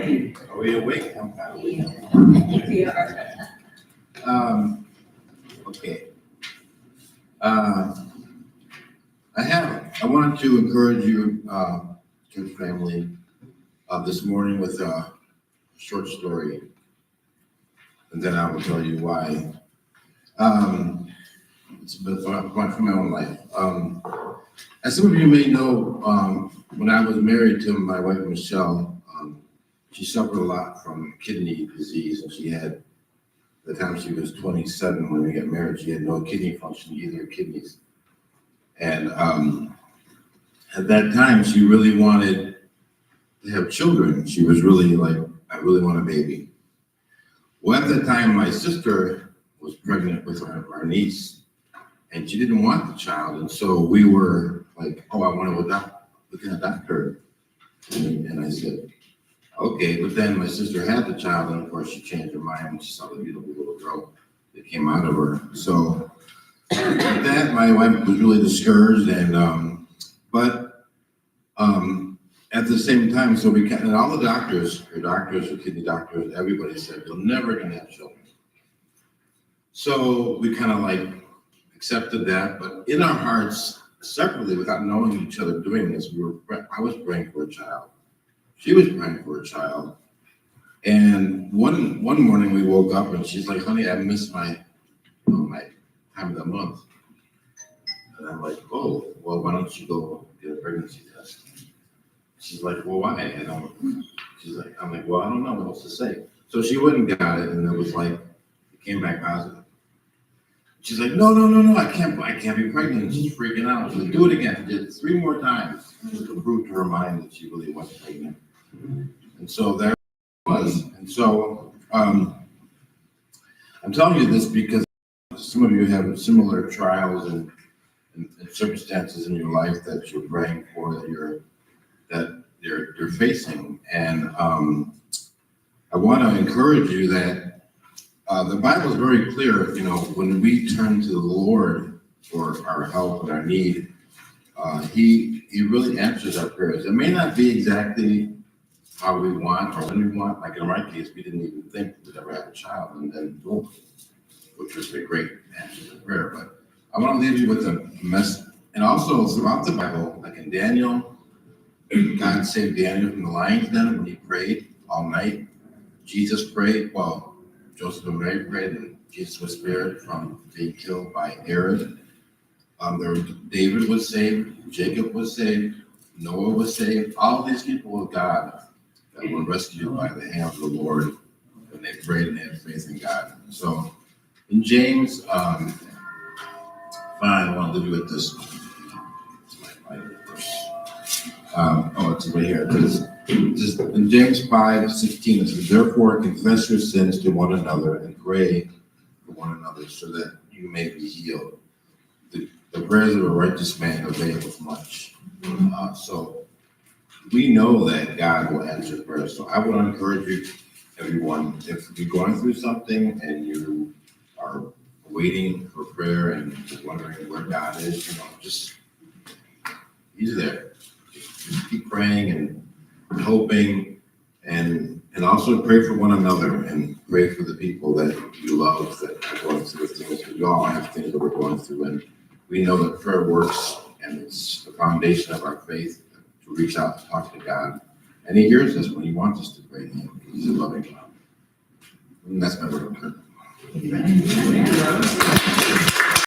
Are we awake? I'm kind of awake. We are. Okay. I wanted to encourage you, church family, this morning with a short story, and then I will tell you why. It's a bit from my own life. As some of you may know, when I was married to my wife Michelle, she suffered a lot from kidney disease, and she had, the time she was 27 when we got married, she had no kidney function, either kidneys. And at that time, she really wanted to have children. She was really like, I really want a baby. Well, at that time, my sister was pregnant with our niece, and she didn't want the child. And so we were like, oh, I want to adopt, we can adopt her. And I said, okay. But then my sister had the child, and of course, she changed her mind when she saw the beautiful little girl that came out of her. So with that, my wife was really discouraged, and at the same time, so we and all the doctors, her kidney doctors, everybody said, you're never gonna have children. So we kind of like accepted that, but in our hearts, separately, without knowing each other doing this, I was praying for a child. She was praying for a child. And one morning we woke up and she's like, honey, I missed my time of the month. And I'm like, oh, well, why don't you go get a pregnancy test? She's like, well, why? I'm like, well, I don't know what else to say. So she went and got it, and it was like, it came back positive. She's like, no, I can't be pregnant. She's freaking out. She's like, do it again. She did it 3 more times just to prove to her mind that she really was pregnant. And so there it was. And so I'm telling you this because some of you have similar trials and circumstances in your life that you're praying for, that you're facing. And I want to encourage you that the Bible is very clear, when we turn to the Lord for our help and our need, He really answers our prayers. It may not be exactly how we want or when we want. Like in my case, we didn't even think we'd ever have a child, and then boom, which was a great answer to prayer. But I want to leave you with a message. And also throughout the Bible, like in Daniel, God saved Daniel from the lion's den when he prayed all night. Jesus prayed, Joseph and Mary prayed, and Jesus was spared from being killed by Herod. David was saved, Jacob was saved, Noah was saved. All these people of God that were rescued by the hand of the Lord when they prayed and had faith in God. So in James 5, I want to leave you with this. It's right here. Just in James 5:16, it says, therefore confess your sins to one another and pray for one another so that you may be healed. The prayers of a righteous man availeth much. So we know that God will answer prayers. So I want to encourage you, everyone, if you're going through something and you are waiting for prayer and wondering where God is, just He's there. Just keep praying and hoping, and also pray for one another and pray for the people that you love that are going through things. We all have things that we're going through, and we know that prayer works, and it's the foundation of our faith to reach out and talk to God. And He hears us when He wants us to pray to Him. He's a loving God. And that's my word.